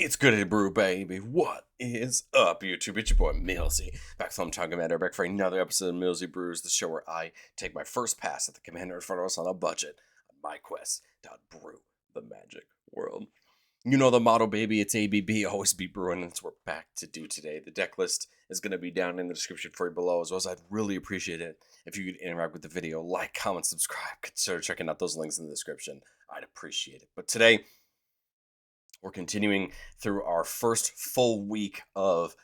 It's good to brew, baby. What is up, YouTube? It's your boy Millsy, back from Tom Commander, back for another episode of Millsy Brews, the show where I take my first pass at the commander in front of us on a budget on my quest to brew the magic world. You know the motto, baby. It's ABB, always be brewing, and that's what we're back to do today. The deck list is going to be down in the description for you below, as well as I'd really appreciate it if you could interact with the video, like, comment, subscribe, consider checking out those links in the description. I'd appreciate it. But today, we're continuing through our first full week of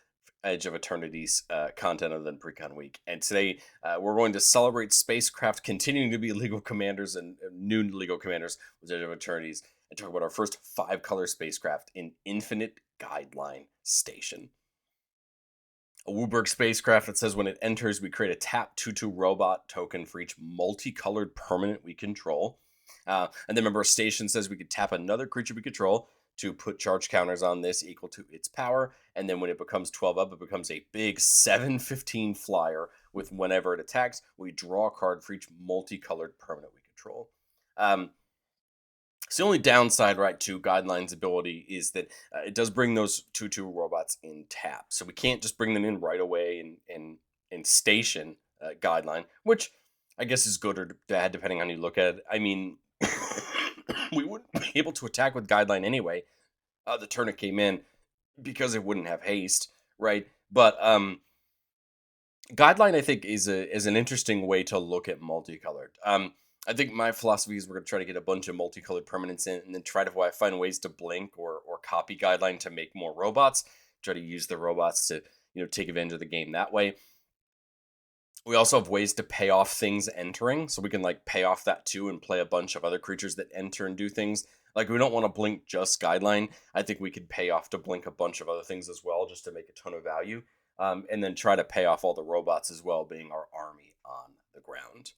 Edge of Eternity's content other than Precon Week. And today we're going to celebrate spacecraft continuing to be legal commanders and new legal commanders with Edge of Eternity's and talk about our first 5-color spacecraft in Infinite Guideline Station. A Wooburg spacecraft that says when it enters, we create a tap 2/2 robot token for each multicolored permanent we control. And then remember, a station says we could tap another creature we control to put charge counters on this equal to its power, and then when it becomes 12 up, it becomes a big 7/15 flyer with whenever it attacks, we draw a card for each multicolored permanent we control. So the only downside, right, to Guideline's ability is that it does bring those 2/2 robots in tap, so we can't just bring them in right away in station Guideline, which I guess is good or bad depending on how you look at it. I mean, we wouldn't be able to attack with Guideline anyway. The turn it came in because it wouldn't have haste, right? But Guideline, I think, is an interesting way to look at multicolored. I think my philosophy is we're going to try to get a bunch of multicolored permanents in and then try to find ways to blink or copy Guideline to make more robots. Try to use the robots to, take advantage of the game that way. We also have ways to pay off things entering, so we can pay off that too and play a bunch of other creatures that enter and do things. Like, we don't want to blink just Guideline. I think we could pay off to blink a bunch of other things as well, just to make a ton of value. And then try to pay off all the robots as well, being our army on the ground.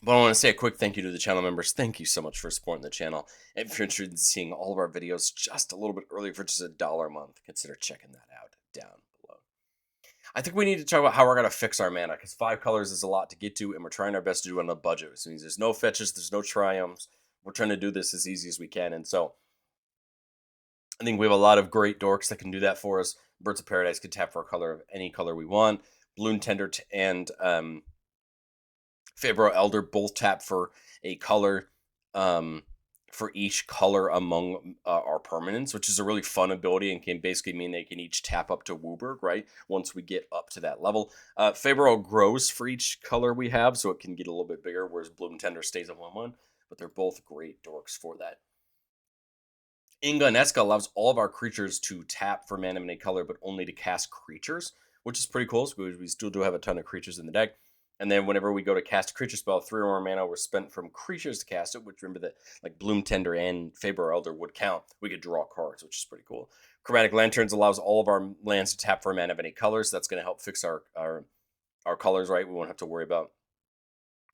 But I want to say a quick thank you to the channel members. Thank you so much for supporting the channel. And if you're interested in seeing all of our videos just a little bit earlier for just $1 a month, consider checking that out down below. I think we need to talk about how we're going to fix our mana, because 5 colors is a lot to get to, and we're trying our best to do it on a budget. Which means there's no fetches, there's no triumphs. We're trying to do this as easy as we can, and so I think we have a lot of great dorks that can do that for us. Birds of Paradise could tap for a color of any color we want. Bloom Tender and Fabro Elder both tap for a color for each color among our permanents, which is a really fun ability and can basically mean they can each tap up to Wooburg, right? Once we get up to that level. Fabro grows for each color we have, so it can get a little bit bigger, whereas Bloom Tender stays a 1/1, but they're both great dorks for that. Inga and Eska allows all of our creatures to tap for mana in a color, but only to cast creatures, which is pretty cool. So we still do have a ton of creatures in the deck. And then whenever we go to cast a creature spell, 3 or more mana were spent from creatures to cast it, which remember that Bloom Tender and Fabro Elder would count. We could draw cards, which is pretty cool. Chromatic Lanterns allows all of our lands to tap for a mana of any color, so that's going to help fix our colors, right? We won't have to worry about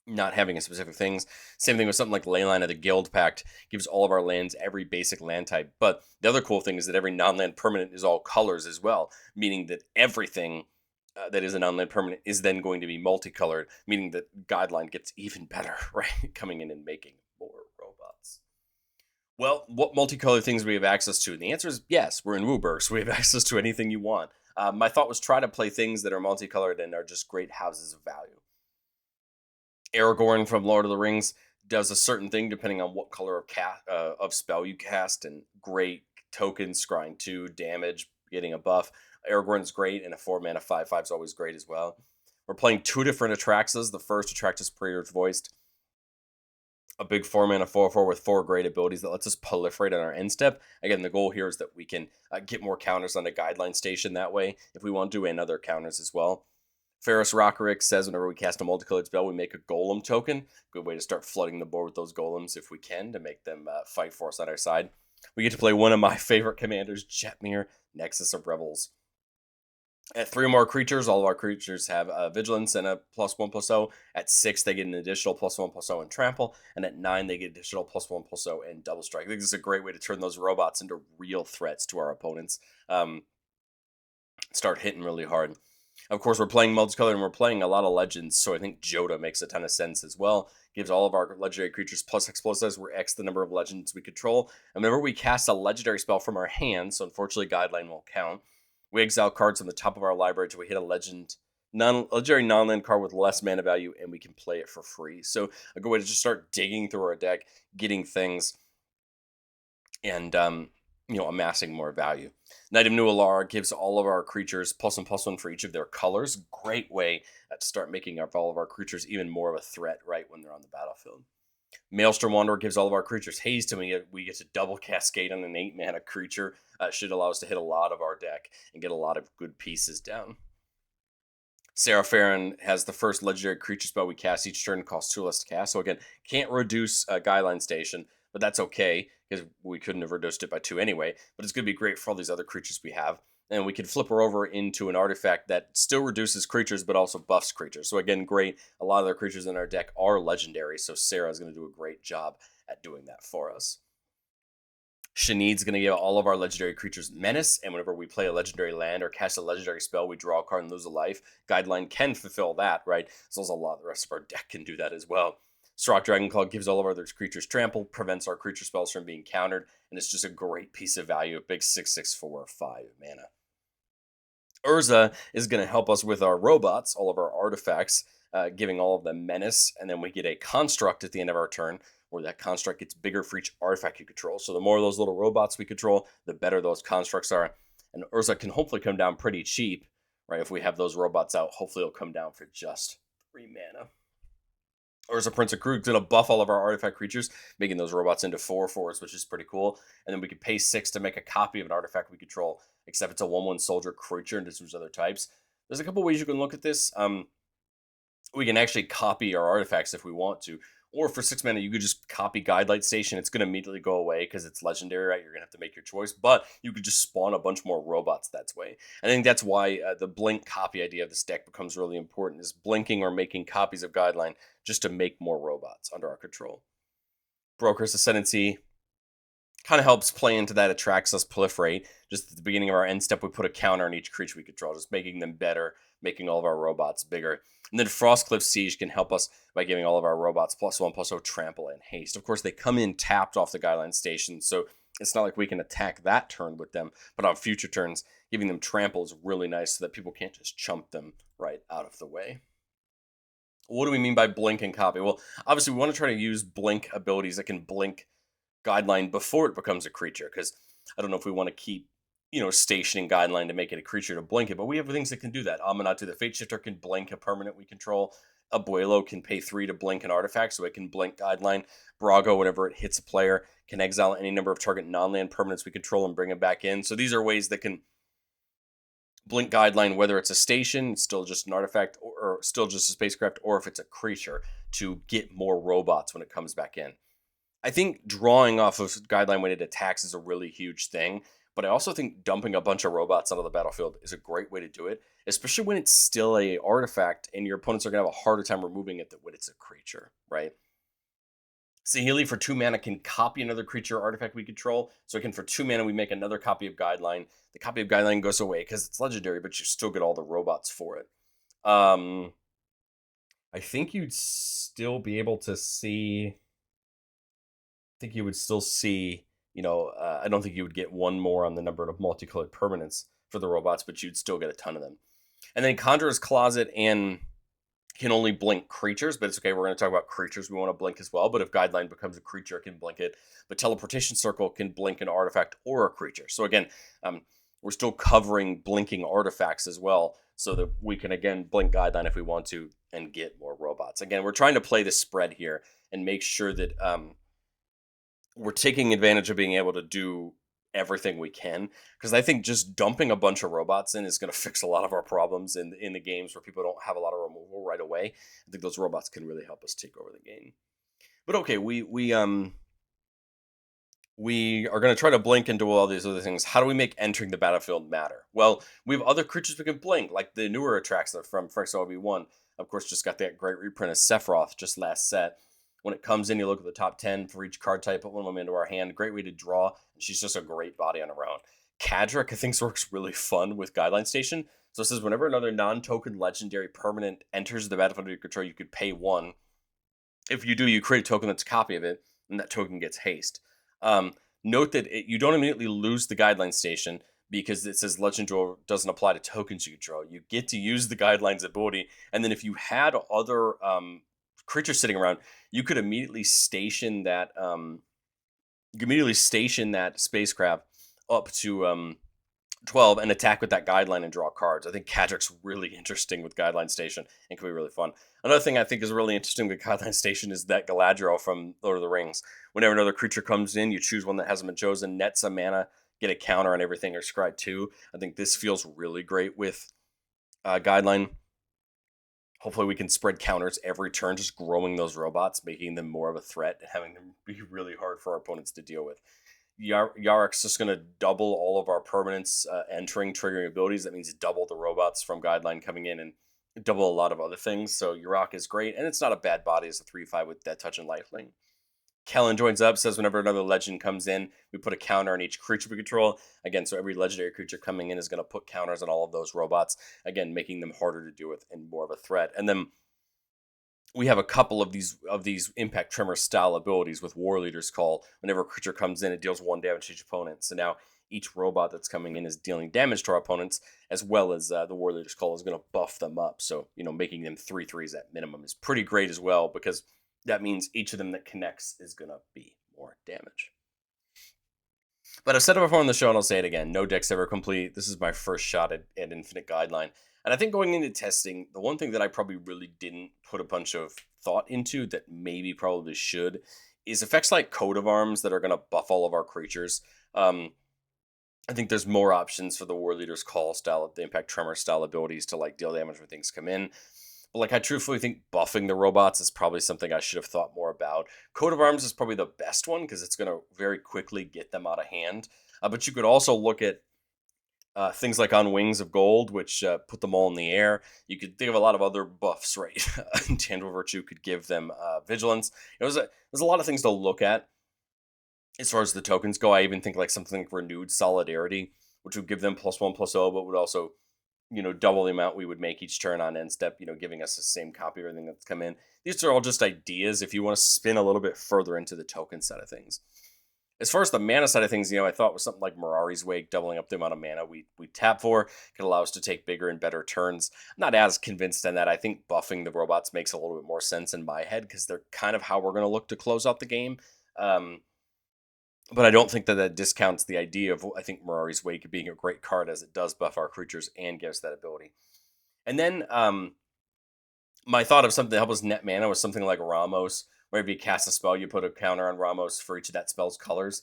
not having a specific things. Same thing with something like Leyline of the Guild Pact, gives all of our lands every basic land type. But the other cool thing is that every non-land permanent is all colors as well, meaning that everything that is a non-land permanent is then going to be multicolored, meaning that Guideline gets even better, right? Coming in and making more robots. Well, what multicolored things we have access to? And the answer is yes, we're in Wooburg, so we have access to anything you want. My thought was try to play things that are multicolored and are just great houses of value. Aragorn from Lord of the Rings does a certain thing depending on what color of spell you cast, and great tokens, scrying 2, damage, getting a buff. Aragorn's great, and a 4-mana 5/5 is always great as well. We're playing 2 different Atraxas. The first Atraxas Praetor's Voiced, a big 4-mana 4/4 with 4 great abilities that lets us proliferate on our end step. Again, the goal here is that we can get more counters on a Guideline station that way if we want to, and other counters as well. Ferris Rockerick says whenever we cast a multicolored spell, we make a golem token. Good way to start flooding the board with those golems if we can, to make them fight for us on our side. We get to play one of my favorite commanders, Jetmir, Nexus of Rebels. At 3 more creatures, all of our creatures have Vigilance and a +1/+0. At 6, they get an additional +1/+0 and Trample. And at 9, they get additional +1/+0 and Double Strike. I think this is a great way to turn those robots into real threats to our opponents. Start hitting really hard. Of course, we're playing multicolored and we're playing a lot of legends, so I think Joda makes a ton of sense as well. Gives all of our legendary creatures plus X plus S, where X the number of legends we control. And whenever we cast a legendary spell from our hand, so unfortunately Guideline won't count, we exile cards on the top of our library till we hit a legendary non-land card with less mana value, and we can play it for free. So a good way to just start digging through our deck, getting things, and amassing more value. Knight of New Alara gives all of our creatures +1/+1 for each of their colors. Great way to start making up all of our creatures even more of a threat right when they're on the battlefield. Maelstrom Wanderer gives all of our creatures haste, and we get to double cascade on an 8 mana creature. Should allow us to hit a lot of our deck and get a lot of good pieces down. Sarah Farron has the first legendary creature spell we cast each turn, costs 2 less to cast. So again, can't reduce Guideline Station, but that's okay because we couldn't have reduced it by 2 anyway. But it's going to be great for all these other creatures we have. And we can flip her over into an artifact that still reduces creatures but also buffs creatures. So again, great. A lot of their creatures in our deck are legendary, so Sarah is going to do a great job at doing that for us. Shanide's going to give all of our legendary creatures menace, and whenever we play a legendary land or cast a legendary spell, we draw a card and lose a life. Guideline can fulfill that, right? So there's a lot. The rest of our deck can do that as well. Strock Dragonclaw gives all of our other creatures trample, prevents our creature spells from being countered, and it's just a great piece of value. A big 6/6/4/5 mana. Urza is going to help us with our robots, all of our artifacts, giving all of them menace, and then we get a construct at the end of our turn, where that construct gets bigger for each artifact you control. So the more of those little robots we control, the better those constructs are. And Urza can hopefully come down pretty cheap, right? If we have those robots out, hopefully it'll come down for just 3 mana. Urza Prince of Krug's going to buff all of our artifact creatures, making those robots into 4/4s, which is pretty cool. And then we can pay 6 to make a copy of an artifact we control, except it's a 1/1 soldier creature and just other types. There's a couple ways you can look at this. We can actually copy our artifacts if we want to. Or for 6 mana, you could just copy Guidelight Station. It's going to immediately go away because it's legendary, right? You're going to have to make your choice. But you could just spawn a bunch more robots that way. I think that's why the blink copy idea of this deck becomes really important, is blinking or making copies of Guideline just to make more robots under our control. Broker's Ascendancy kind of helps play into that, attracts us, proliferate. Just at the beginning of our end step, we put a counter on each creature we control, just making them better, making all of our robots bigger. And then Frostcliff Siege can help us by giving all of our robots +1/+0 trample and haste. Of course, they come in tapped off the Guideline Station, so it's not like we can attack that turn with them, but on future turns, giving them trample is really nice so that people can't just chump them right out of the way. What do we mean by blink and copy? Well, obviously, we want to try to use blink abilities that can blink Guideline before it becomes a creature, because I don't know if we want to keep stationing Guideline to make it a creature to blink it, but we have things that can do that. Amanatu the Fate Shifter can blink a permanent we control. Abuelo can pay 3 to blink an artifact, so it can blink Guideline. Brago, whenever it hits a player, can exile any number of target non-land permanents we control and bring them back in. So these are ways that can blink Guideline, whether it's a station, it's still just an artifact, or still just a spacecraft, or if it's a creature, to get more robots when it comes back in. I think drawing off of Guideline when it attacks is a really huge thing, but I also think dumping a bunch of robots onto the battlefield is a great way to do it, especially when it's still a artifact and your opponents are going to have a harder time removing it than when it's a creature, right? Saheeli for 2 mana can copy another creature or artifact we control, so for 2 mana we make another copy of Guideline. The copy of Guideline goes away because it's legendary, but you still get all the robots for it. I think you'd still be able to see... I think you would still see, I don't think you would get one more on the number of multicolored permanents for the robots, but you'd still get a ton of them. And then Conjurer's Closet can only blink creatures, but it's okay. We're going to talk about creatures we want to blink as well. But if Guideline becomes a creature, it can blink it. But Teleportation Circle can blink an artifact or a creature. So again, we're still covering blinking artifacts as well, so that we can, again, blink Guideline if we want to and get more robots. Again, we're trying to play the spread here and make sure that... we're taking advantage of being able to do everything we can, because I think just dumping a bunch of robots in is going to fix a lot of our problems in the games where people don't have a lot of removal right away. I think those robots can really help us take over the game. But okay, we are going to try to blink and do all these other things. How do we make entering the battlefield matter? Well, we have other creatures we can blink, like the newer attracts from First OB1. Of course, just got that great reprint of Sephiroth just last set. When it comes in, you look at the top 10 for each card type, put one of them into our hand. Great way to draw. And she's just a great body on her own. Kadric, I think, works really fun with Guideline Station. So it says whenever another non-token legendary permanent enters the battlefield under your control, you could pay 1. If you do, you create a token that's a copy of it, and that token gets haste. Note that you don't immediately lose the Guideline Station because it says Legend Draw doesn't apply to tokens you control. You get to use the Guidelines ability, and then if you had other creatures sitting around, you could immediately station that spacecraft up to 12 and attack with that guideline and draw cards. I think Kadric's really interesting with Guideline Station and can be really fun. Another thing I think is really interesting with Guideline Station is that Galadriel from Lord of the Rings. Whenever another creature comes in, you choose one that hasn't been chosen, net some mana, get a counter on everything, or scry 2. I think this feels really great with Guideline. Hopefully we can spread counters every turn, just growing those robots, making them more of a threat, and having them be really hard for our opponents to deal with. Yarek's just going to double all of our permanents entering triggering abilities. That means double the robots from Guideline coming in and double a lot of other things. So Yarok is great, and it's not a bad body as a 3/5 with Death Touch and Lifelink. Kellen joins up, says whenever another legend comes in, we put a counter on each creature we control. Again, so every legendary creature coming in is going to put counters on all of those robots, again, making them harder to deal with and more of a threat. And then we have a couple of these impact tremor style abilities with War Leader's Call. Whenever a creature comes in, it deals 1 damage to each opponent. So now each robot that's coming in is dealing damage to our opponents, as well as the War Leader's Call is going to buff them up. So, making them 3/3s at minimum is pretty great as well, because that means each of them that connects is going to be more damage. But I've said it before on the show, and I'll say it again. No deck's ever complete. This is my first shot at Infinite Guideline. And I think going into testing, the one thing that I probably really didn't put a bunch of thought into that maybe probably should is effects like Coat of Arms that are going to buff all of our creatures. I think there's more options for the War Leader's Call style, the Impact Tremor style abilities to deal damage when things come in. But I truthfully think buffing the robots is probably something I should have thought more about. Coat of Arms is probably the best one because it's going to very quickly get them out of hand. But you could also look at things like On Wings of Gold, which put them all in the air. You could think of a lot of other buffs, right? Intangible Virtue could give them vigilance. There's a lot of things to look at as far as the tokens go. I even think something like Renewed Solidarity, which would give them +1/+0, but would also, double the amount we would make each turn on end step, giving us the same copy of everything that's come in. These are all just ideas if you want to spin a little bit further into the token side of things. As far as the mana side of things, I thought was something like Mirari's Wake, doubling up the amount of mana we tap for, could allow us to take bigger and better turns. I'm not as convinced on that. I think buffing the robots makes a little bit more sense in my head because they're kind of how we're going to look to close out the game. But I don't think that discounts the idea of, I think, Mirari's Wake being a great card as it does buff our creatures and gives that ability. And then my thought of something to help us net mana was something like Ramos, where if you cast a spell, you put a counter on Ramos for each of that spell's colors,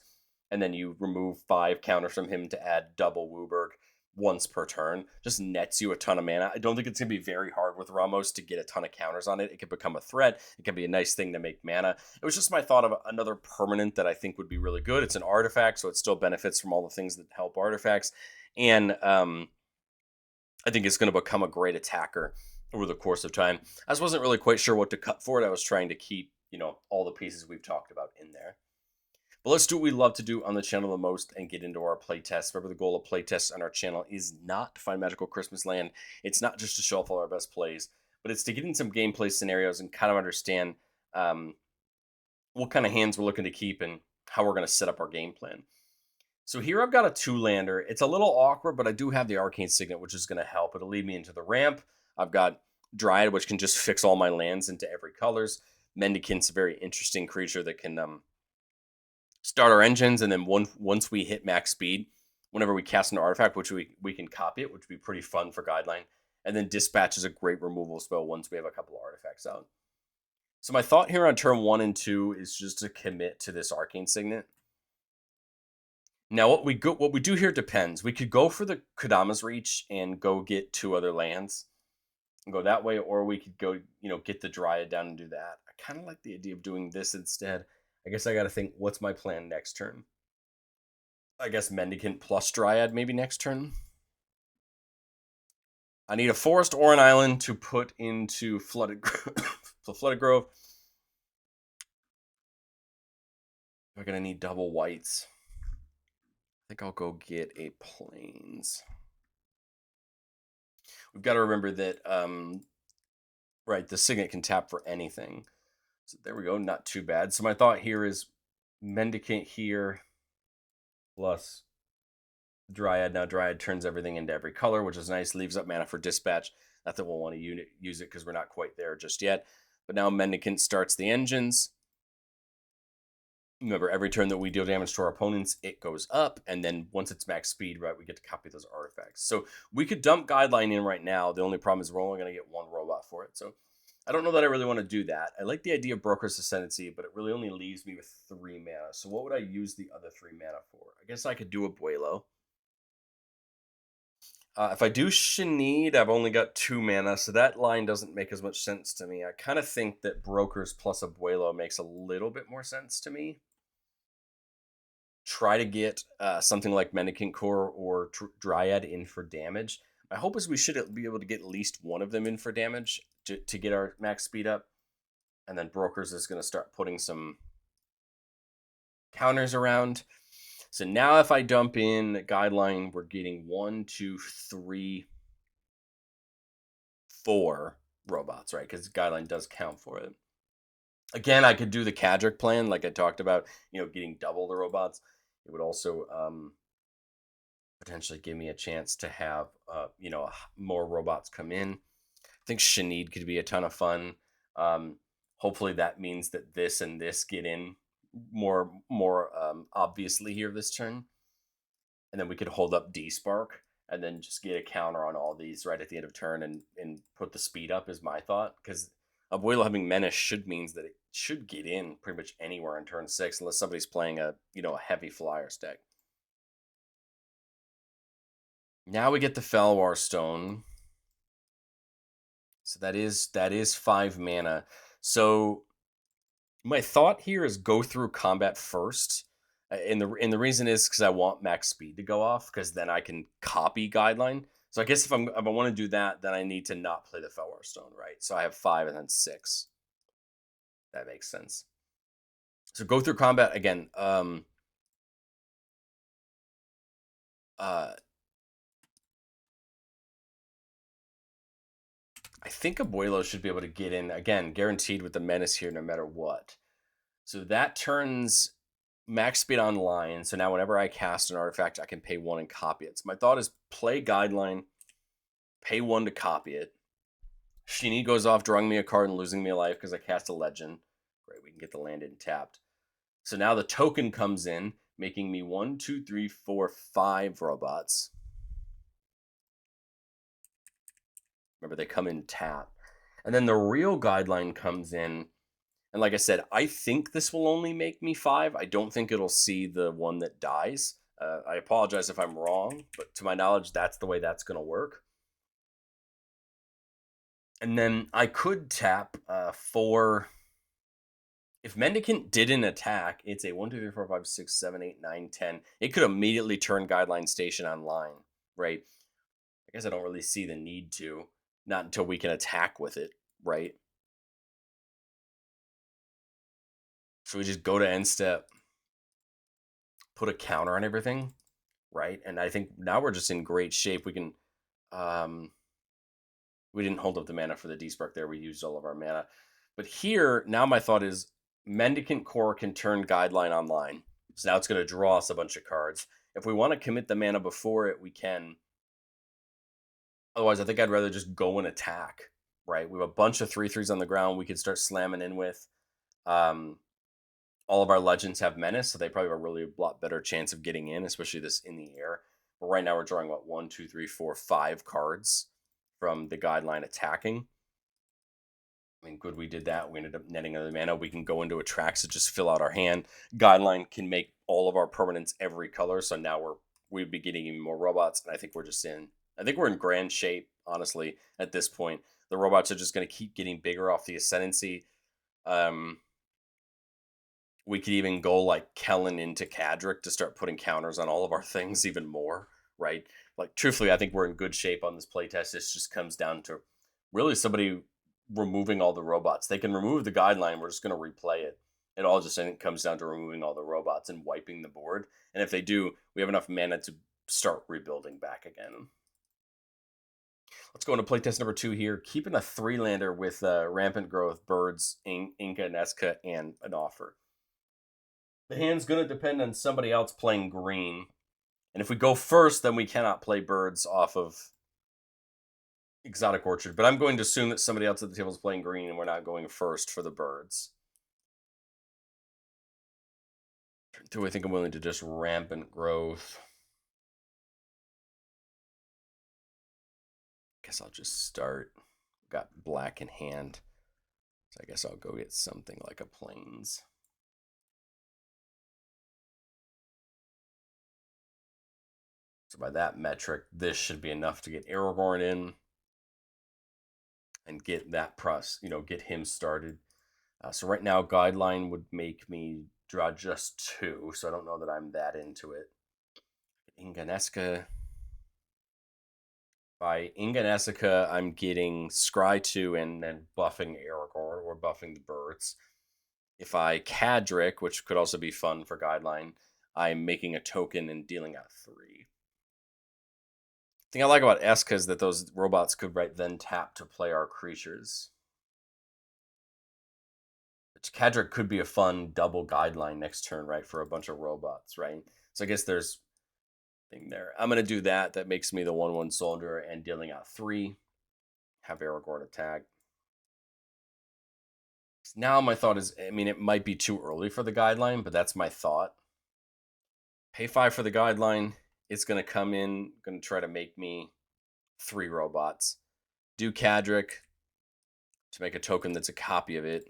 and then you remove 5 counters from him to add double Wooburg once per turn. Just nets you a ton of mana. I don't think it's going to be very hard with Ramos to get a ton of counters on it. It could become a threat. It can be a nice thing to make mana. It was just my thought of another permanent that I think would be really good. It's an artifact, so it still benefits from all the things that help artifacts. And I think it's going to become a great attacker over the course of time. I just wasn't really quite sure what to cut for it. I was trying to keep, all the pieces we've talked about in there. But let's do what we love to do on the channel the most and get into our playtests. Remember, the goal of playtests on our channel is not to find magical Christmas land. It's not just to show off all our best plays, but it's to get in some gameplay scenarios and kind of understand what kind of hands we're looking to keep and how we're going to set up our game plan. So here I've got a 2-lander. It's a little awkward, but I do have the Arcane Signet, which is going to help. It'll lead me into the ramp. I've got Dryad, which can just fix all my lands into every colors. Mendicant's a very interesting creature that can start our engines, and then once we hit max speed, whenever we cast an artifact, which we can copy it, which would be pretty fun for Guideline. And then Dispatch is a great removal spell once we have a couple of artifacts out. So my thought here on turn 1 and 2 is just to commit to this Arcane Signet. Now, what we do here depends. We could go for the Kodama's Reach and go get 2 other lands and go that way, or we could go, get the Dryad down and do that. I kind of like the idea of doing this instead. I guess I got to think, what's my plan next turn? I guess Mendicant plus Dryad maybe next turn. I need a forest or an island to put into Flooded Grove. We're going to need double whites. I think I'll go get a plains. We've got to remember that, right, the Signet can tap for anything. So there we go, not too bad. So my thought here is Mendicant here plus Dryad. Now Dryad turns everything into every color, which is nice. Leaves up mana for Dispatch. Not that we'll want to use it because we're not quite there just yet. But now Mendicant starts the engines. Remember, every turn that we deal damage to our opponents, it goes up. And then once it's max speed, right, we get to copy those artifacts. So we could dump Guideline in right now. The only problem is we're only going to get one robot for it. So I don't know that I really want to do that. I like the idea of Broker's Ascendancy, but it really only leaves me with 3 mana. So what would I use the other 3 mana for? I guess I could do Abuelo. If I do Shanid, I've only got 2 mana, so that line doesn't make as much sense to me. I kind of think that Brokers plus Abuelo makes a little bit more sense to me. Try to get something like Mendicant Core or Dryad in for damage. My hope is we should be able to get at least one of them in for damage to get our max speed up. And then Brokers is going to start putting some counters around. So now if I dump in Guideline, we're getting 1, 2, 3, 4 robots, right? Because Guideline does count for it. Again, I could do the Kadric plan, like I talked about, getting double the robots. It would also potentially give me a chance to have, more robots come in. I think Shanid could be a ton of fun. Hopefully that means that this and this get in more obviously here this turn. And then we could hold up D-Spark and then just get a counter on all these right at the end of turn and put the speed up is my thought. Because Abuelo having Menace should means that it should get in pretty much anywhere in turn 6 unless somebody's playing a heavy flyer stack. Now we get the Felwar Stone. So that is 5 mana. So my thought here is go through combat first. And the reason is because I want max speed to go off, because then I can copy Guideline. So I guess if I want to do that, then I need to not play the Felwar Stone, right? So I have 5 and then 6. That makes sense. So go through combat again. I think Abuelo should be able to get in, again, guaranteed with the Menace here no matter what. So that turns max speed online. So now whenever I cast an artifact, I can pay 1 and copy it. So my thought is play Guideline, pay 1 to copy it. Shanid goes off, drawing me a card and losing me a life because I cast a legend. Great, we can get the land in tapped. So now the token comes in, making me 1, 2, 3, 4, 5 robots. Remember, they come in tap. And then the real Guideline comes in. And like I said, I think this will only make me 5. I don't think it'll see the one that dies. I apologize if I'm wrong, but to my knowledge, that's the way that's going to work. And then I could tap for... If Mendicant didn't attack, it's a 1, 2, 3, 4, 5, 6, 7, 8, 9, 10. It could immediately turn Guideline Station online, right? I guess I don't really see the need to. Not until we can attack with it, right? So we just go to end step, put a counter on everything, right? And I think now we're just in great shape. We can... we didn't hold up the mana for the D-Spark there. We used all of our mana. But here, now my thought is Mendicant Core can turn Guideline online. So now it's going to draw us a bunch of cards. If we want to commit the mana before it, we can. Otherwise, I think I'd rather just go and attack, right? We have a bunch of 3/3s on the ground we could start slamming in with. All of our legends have Menace, so they probably have a really lot better chance of getting in, especially this in the air. But right now we're drawing, 1, 2, 3, 4, 5 cards from the Guideline attacking. I mean, good we did that. We ended up netting another mana. We can go into a Trax to just fill out our hand. Guideline can make all of our permanents every color, so now we'd be getting even more robots, and I think we're in grand shape, honestly, at this point. The robots are just going to keep getting bigger off the Ascendancy. We could even go like Kellen into Kadric to start putting counters on all of our things even more, right? Like, truthfully, I think we're in good shape on this playtest. This just comes down to really somebody removing all the robots. They can remove the Guideline. We're just going to replay it. It all just, I think, comes down to removing all the robots and wiping the board. And if they do, we have enough mana to start rebuilding back again. Let's go into playtest number 2 here. Keeping a 3-lander with Rampant Growth, Birds, Inca, Nesca, and an offer. The hand's going to depend on somebody else playing green. And if we go first, then we cannot play Birds off of Exotic Orchard. But I'm going to assume that somebody else at the table is playing green and we're not going first for the Birds. Do I think I'm willing to just Rampant Growth? Guess I'll just start. Got black in hand. So I guess I'll go get something like a Plains. So by that metric, this should be enough to get Aragorn in and get that get him started. So right now, Guideline would make me draw just 2, so I don't know that I'm that into it. Inganesca. By Inganesca, I'm getting Scry 2 and then buffing Aragorn or buffing the birds. If I Cadric, which could also be fun for Guideline, I'm making a token and dealing out 3. The thing I like about Eska is that those robots could then tap to play our creatures. Cadric could be a fun double Guideline next turn, right, for a bunch of robots, right? So I guess there's thing there. I'm going to do that. That makes me the 1/1 soldier and dealing out 3. Have Aragorn attack. Now my thought is, I mean, it might be too early for the Guideline, but that's my thought. Pay 5 for the Guideline. It's going to come in, going to try to make me 3 robots. Do Cadric to make a token that's a copy of it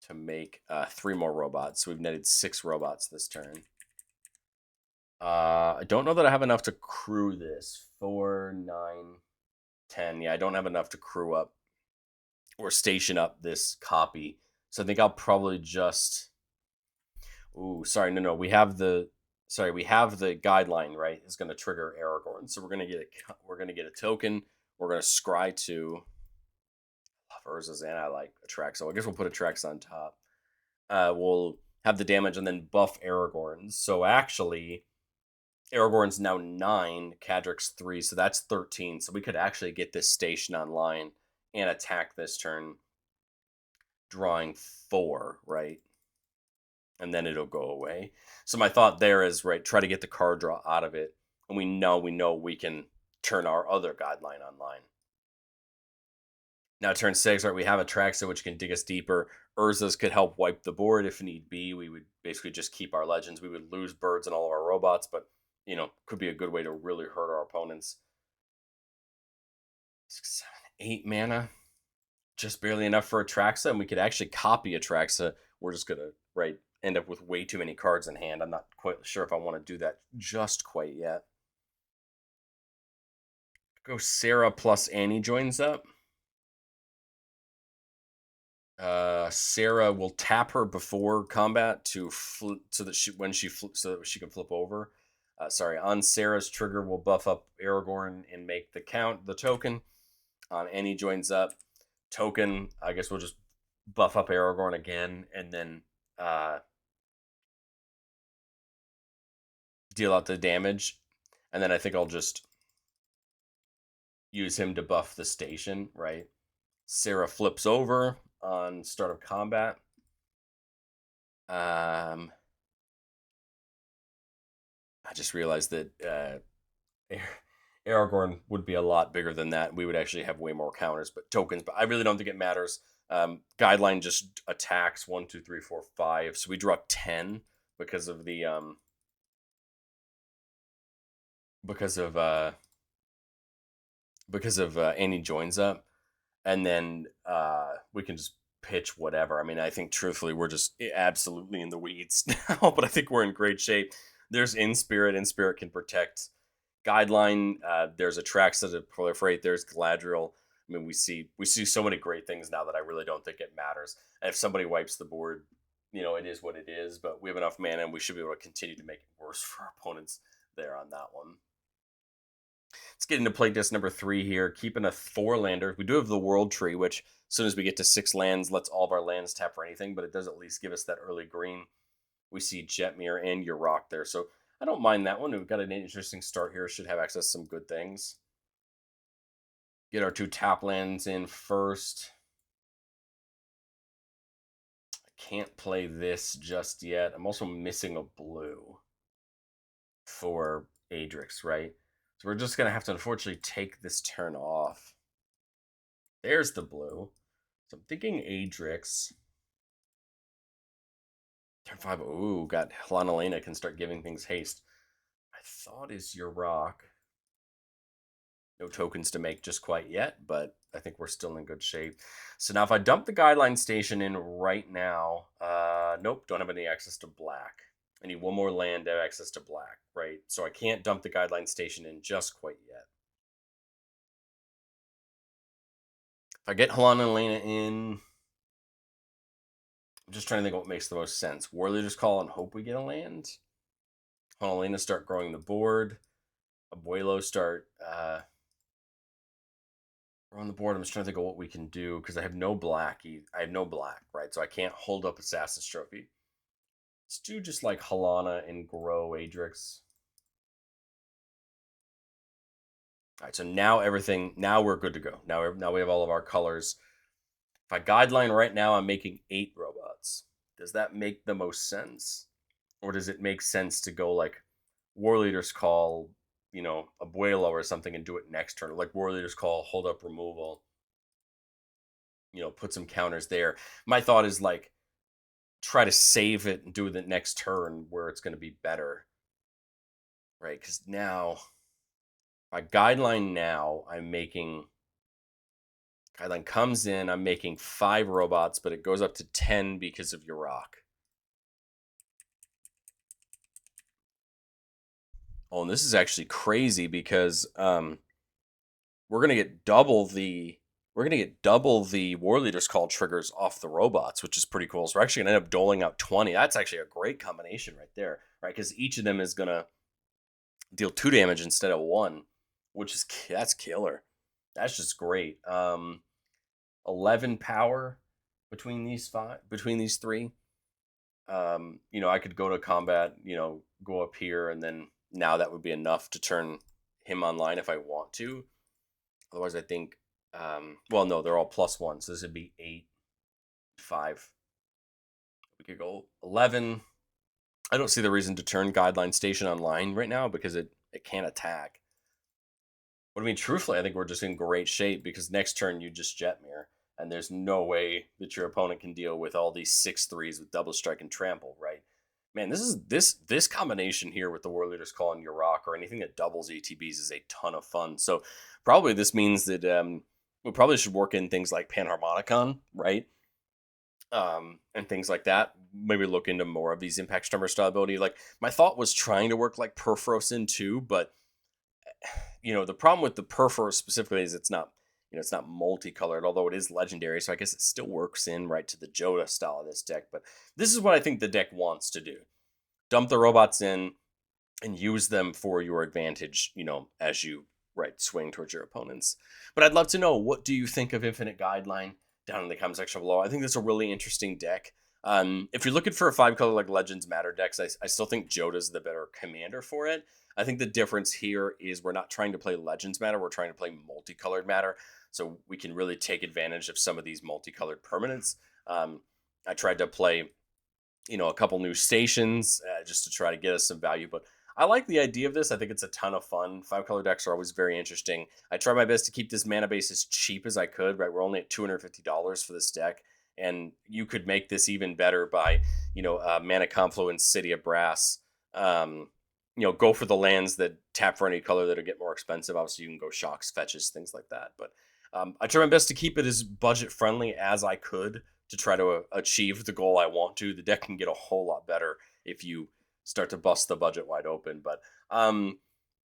to make 3 more robots. So we've netted 6 robots this turn. I don't know that I have enough to crew this. 4, 9, 10. Yeah, I don't have enough to crew up or station up this copy. So I think I'll probably just... Ooh, sorry, no. We have the Guideline, right? Is going to trigger Aragorn. So we're going to get a token. We're going to scry to Urza's, and I like Atrax. So I guess we'll put Atrax on top. We'll have the damage and then buff Aragorn. So actually, Aragorn's now 9, Cadric's 3, so that's 13. So we could actually get this station online and attack this turn, drawing 4, right? And then it'll go away. So my thought there is, right, try to get the card draw out of it, and we know we can turn our other Guideline online. Now turn 6, right, we have Atraxa, which can dig us deeper. Urza's could help wipe the board if need be. We would basically just keep our legends. We would lose birds and all of our robots, but, could be a good way to really hurt our opponents. 6, 7, 8 mana. Just barely enough for Atraxa, and we could actually copy Atraxa. We're just going to, end up with way too many cards in hand. I'm not quite sure if I want to do that just quite yet. Go Sarah plus Annie joins up. Sarah will tap her before combat to flip, so that she can flip over. On Sarah's trigger, we'll buff up Aragorn and make the token. Annie joins up. Token, I guess we'll just buff up Aragorn again, and then deal out the damage. And then I think I'll just use him to buff the station, right? Sarah flips over on start of combat. I just realized that Aragorn would be a lot bigger than that. We would actually have way more counters, but tokens. But I really don't think it matters. Guideline just attacks 1, 2, 3, 4, 5. So we draw 10 because of the because of Annie joins up, and then we can just pitch whatever. I mean, I think truthfully we're just absolutely in the weeds now, but I think we're in great shape. There's Inspirit. Inspirit can protect Guideline. There's Atraxa to proliferate. There's Galadriel. I mean, we see so many great things now that I really don't think it matters. And if somebody wipes the board, it is what it is. But we have enough mana, and we should be able to continue to make it worse for our opponents there on that one. Let's get into playtest number 3 here. Keeping a 4-lander. We do have the World Tree, which as soon as we get to 6 lands, lets all of our lands tap for anything, but it does at least give us that early green. We see Jetmir and Yurok there, so I don't mind that one. We've got an interesting start here. Should have access to some good things. Get our 2 tap lands in first. I can't play this just yet. I'm also missing a blue for Adrix, right? So we're just going to have to unfortunately take this turn off. There's the blue. So I'm thinking Adrix. Turn 5. Ooh, got Hlanalena can start giving things haste. I thought is your rock. No tokens to make just quite yet, but I think we're still in good shape. So now if I dump the Guideline Station in right now, nope, don't have any access to black. I need one more land to have access to black, right? So I can't dump the Guideline Station in just quite yet. If I get Hlanalena in, I'm just trying to think what makes the most sense. Warleader's Call and hope we get a land. Hlanalena start growing the board. Abuelo start on the board. I'm just trying to think of what we can do because I have no black. I have no black, right? So I can't hold up Assassin's Trophy. Let's do just like Halana and grow Adrix. All right, so now we're good to go. Now we have all of our colors. If I Guideline right now, I'm making 8 robots. Does that make the most sense? Or does it make sense to go like Warleader's Call, Abuelo or something and do it next turn? Like Warleader's Call, hold up removal, put some counters there. My thought is like, try to save it and do the next turn where it's going to be better. Right? Because now, my Guideline now, Guideline comes in, I'm making 5 robots, but it goes up to 10 because of Yurok. Oh, and this is actually crazy because we're gonna get double the Warleader's Call triggers off the robots, which is pretty cool. So we're actually gonna end up doling out 20. That's actually a great combination right there, right? Because each of them is gonna deal 2 damage instead of 1, that's killer. That's just great. 11 power between these 3. I could go to combat, go up here, and then now that would be enough to turn him online if I want to. Otherwise, I think, well, no, they're all +1, so this would be 8, 5. We could go 11. I don't see the reason to turn Guideline Station online right now because it can't attack. But I mean, truthfully, I think we're just in great shape because next turn you just Jetmir, and there's no way that your opponent can deal with all these 6/3s with double strike and trample, right? Man, this combination here with the Warleader's Call and Yurok or anything that doubles ETBs is a ton of fun. So probably this means that we probably should work in things like Panharmonicon, right? And things like that. Maybe look into more of these Impact Stormer style ability. Like my thought was trying to work like Perforos in too, but the problem with the Perforos specifically is it's not multicolored, although it is legendary, so I guess it still works in right to the Joda style of this deck. But this is what I think the deck wants to do. Dump the robots in and use them for your advantage, as you swing towards your opponents. But I'd love to know, what do you think of Infinite Guideline down in the comment section below? I think that's a really interesting deck. If you're looking for a 5-color like Legends Matter decks, I still think Joda's the better commander for it. I think the difference here is we're not trying to play Legends Matter, we're trying to play Multicolored Matter, so we can really take advantage of some of these multicolored permanents. I tried to play, a couple new stations just to try to get us some value, but I like the idea of this. I think it's a ton of fun. 5-color decks are always very interesting. I try my best to keep this mana base as cheap as I could, right? We're only at $250 for this deck, and you could make this even better by, Mana Confluence, City of Brass, go for the lands that tap for any color that'll get more expensive. Obviously, you can go shocks, fetches, things like that. But I try my best to keep it as budget friendly as I could to try to achieve the goal I want to. The deck can get a whole lot better if you start to bust the budget wide open. But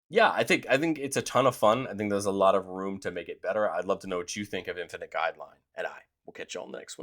yeah, I think it's a ton of fun. I think there's a lot of room to make it better. I'd love to know what you think of Infinite Guideline, and I will catch you on the next one.